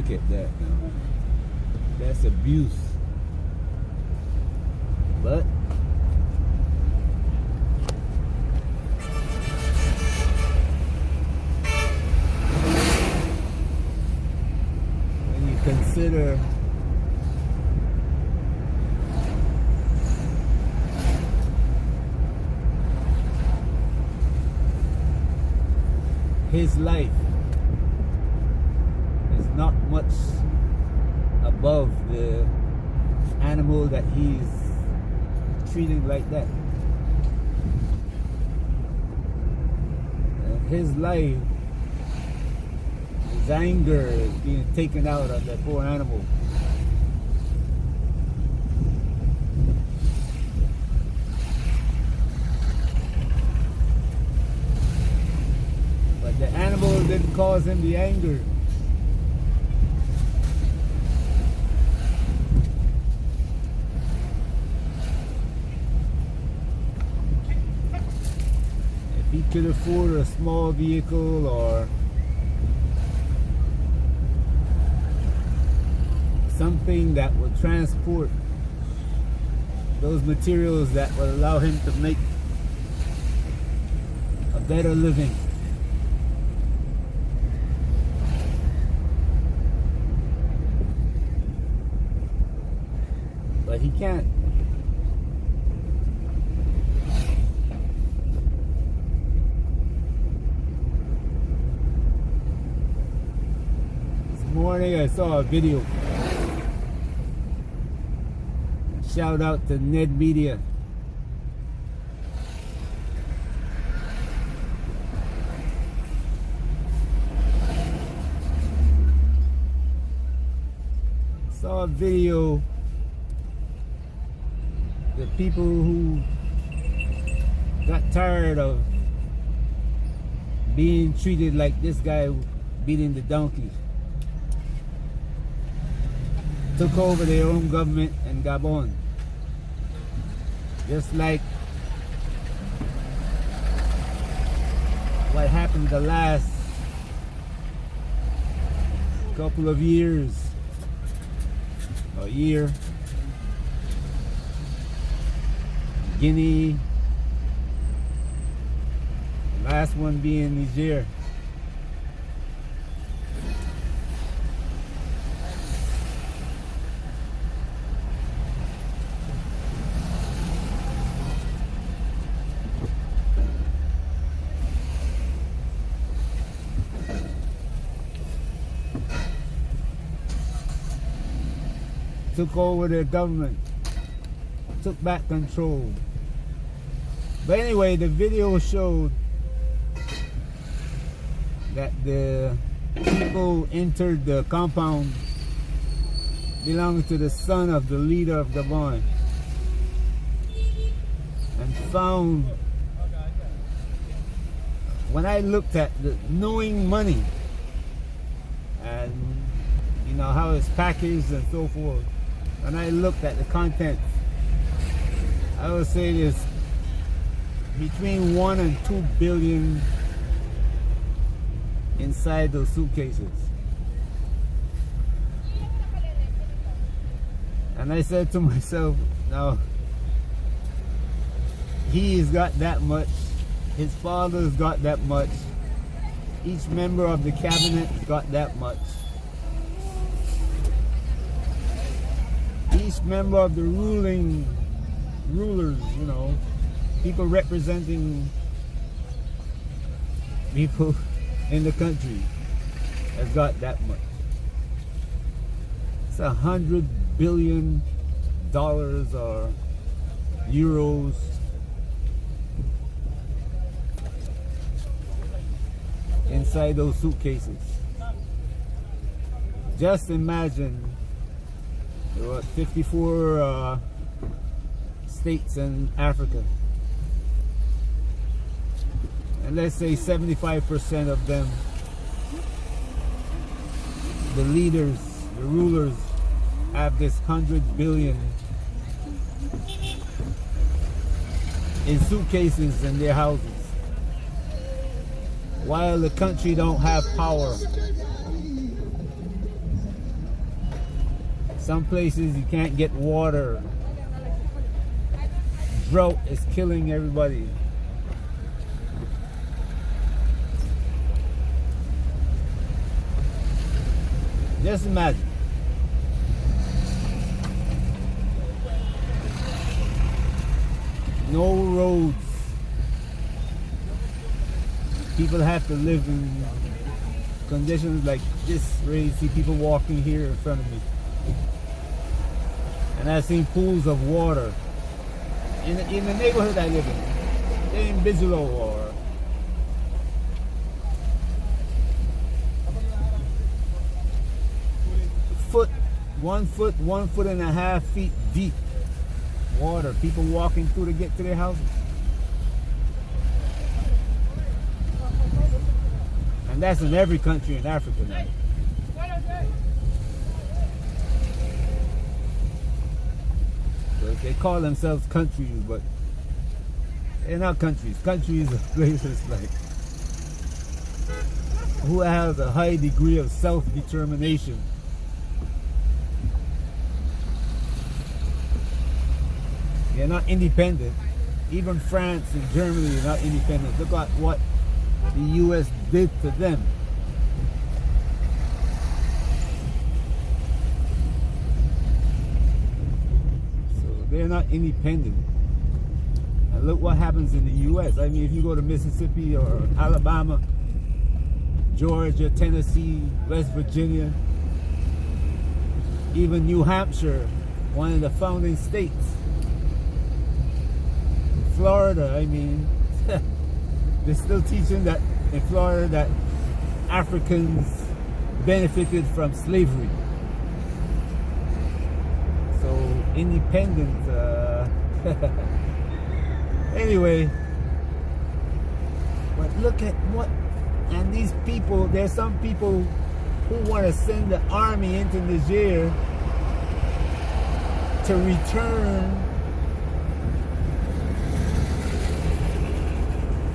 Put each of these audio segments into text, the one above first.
Look at that now. That's abuse. But when you consider his life is not much above the animal that he's treating like that. And his life, his anger is being taken out on that poor animal. But the animal didn't cause him the anger. He could afford a small vehicle or something that would transport those materials that would allow him to make a better living. But he can't. Morning I saw a video. Shout out to NED MEDIA. Saw a video. The people who got tired of being treated like this guy beating the donkey. Took over their own government in Gabon. Just like what happened the last couple of years, a year. Guinea, the last one being Niger. Took over their government, took back control. But anyway, the video showed that the people entered the compound belonging to the son of the leader of Gabon and found, when I looked at the knowing money and you know how it's packaged and so forth, and I looked at the contents, I would say there's between 1 and 2 billion inside those suitcases. And I said to myself, now he's got that much, his father's got that much, each member of the cabinet got that much. Each member of the rulers, you know, people representing people in the country has got that much. It's $100 billion or euros. Inside those suitcases. Just imagine there were 54 states in Africa. And let's say 75% of them, the leaders, the rulers, have this 100 billion in suitcases in their houses, while the country don't have power. Some places you can't get water. Drought is killing everybody. Just imagine. No roads. People have to live in conditions like this, where you see people walking here in front of me. And I've seen pools of water in the neighborhood I live in Bigelow, or one foot and a half feet deep water. People walking through to get to their houses. And that's in every country in Africa now. So they call themselves countries, but they're not countries. Countries are places like who have a high degree of self-determination. They're not independent. Even France and Germany are not independent. Look at what the US did to them. So they're not independent. And look what happens in the US. I mean, if you go to Mississippi or Alabama, Georgia, Tennessee, West Virginia, even New Hampshire, one of the founding states. Florida, I mean, they're still teaching that in Florida that Africans benefited from slavery. So independent. Anyway, but look at what, and these people, there's some people who want to send the army into Niger to return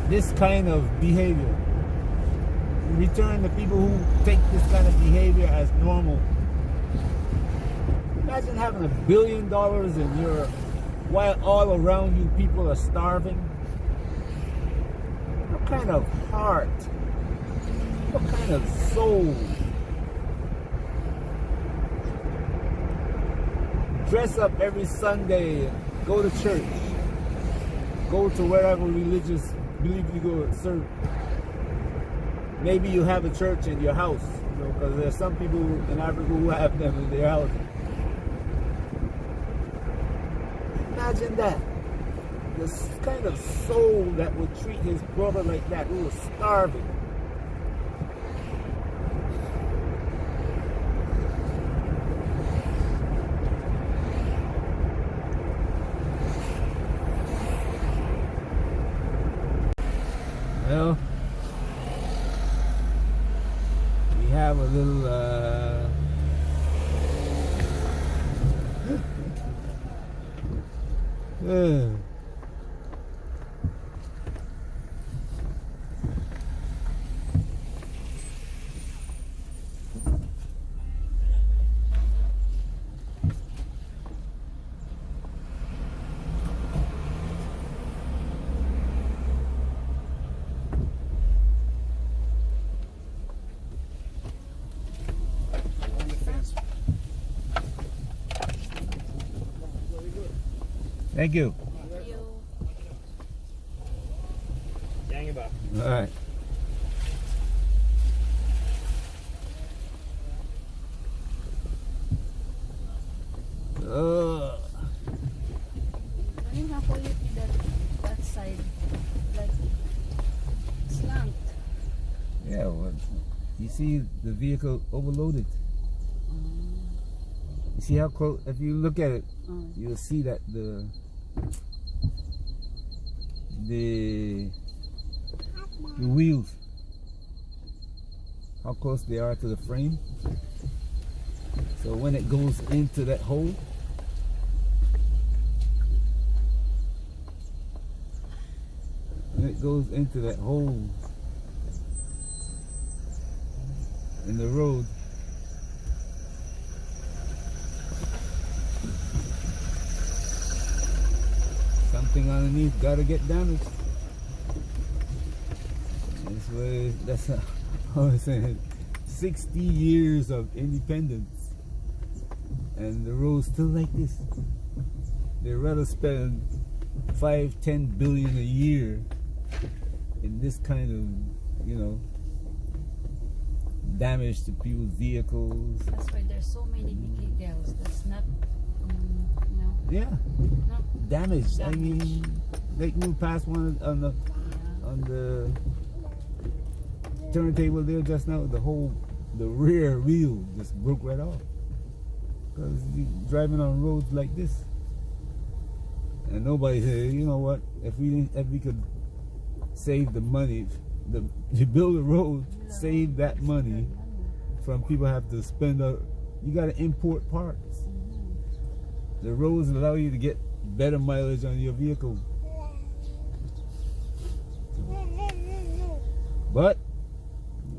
this kind of behavior. Return the people who take this kind of behavior as normal. Imagine having $1 billion in your, while all around you people are starving. What kind of heart? What kind of soul? Dress up every Sunday, go to church, go to wherever religious believe you go to serve. Maybe you have a church in your house, you know, because there's some people in Africa who have them in their houses. Imagine that. This kind of soul that would treat his brother like that, who was starving. Well, we have a little Thank you. All right. That side, like slant. Yeah, well, you see the vehicle overloaded. You see how close, if you look at it, you'll see that the wheels, how close they are to the frame. So when it goes into that hole, in the road, everything underneath gotta get damaged. That's how I was saying. 60 years of independence, and the road's still like this. They'd rather spend 5-10 billion a year in this kind of, you know, damage to people's vehicles. That's why there's so many vehicles that's not, you know. Yeah, Not damaged. I mean, like we passed one on the turntable there just now. The rear wheel just broke right off because you're driving on roads like this, and nobody said, you know what? If we could save the money, you build a road, save that money from people have to spend. You got to import parts. The roads allow you to get better mileage on your vehicle, but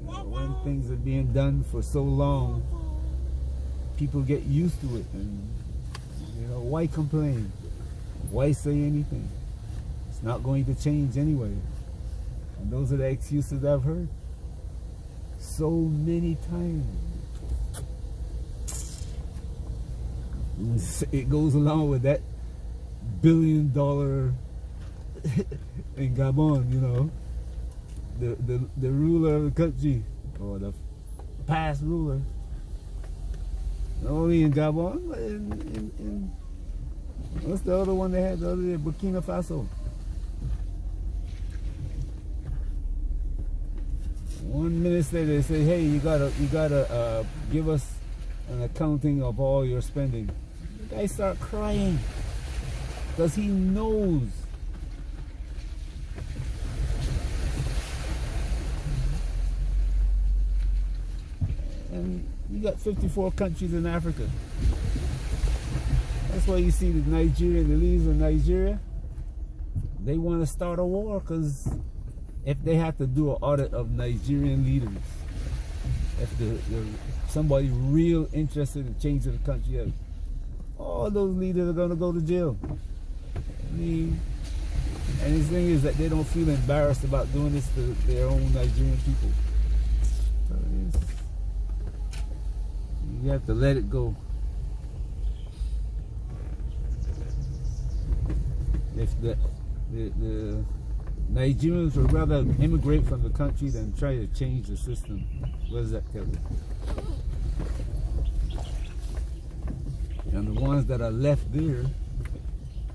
when things are being done for so long, people get used to it, and you know, why complain? Why say anything? It's not going to change anyway. And those are the excuses I've heard so many times. It goes along with that $1 billion in Gabon, you know, the ruler of the country, or the past ruler, not only in Gabon, but in what's the other one they had the other day, Burkina Faso. One minister, they say, hey, you gotta give us an accounting of all your spending. The guy start crying because he knows. And you got 54 countries in Africa. That's why you see the leaders of Nigeria, they want to start a war, because if they have to do an audit of Nigerian leaders, if somebody real interested in changing the country, all those leaders are going to go to jail. I mean, and the thing is that they don't feel embarrassed about doing this to their own Nigerian people. So you have to let it go. If the Nigerians would rather immigrate from the country than try to change the system, what does that tell you? And the ones that are left there,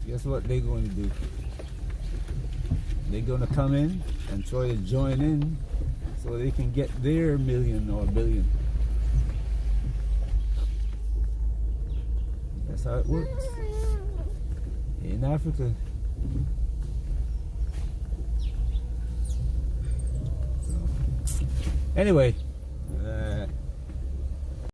guess what they're going to do? They're going to come in and try to join in so they can get their million or billion. That's how it works in Africa. So, anyway,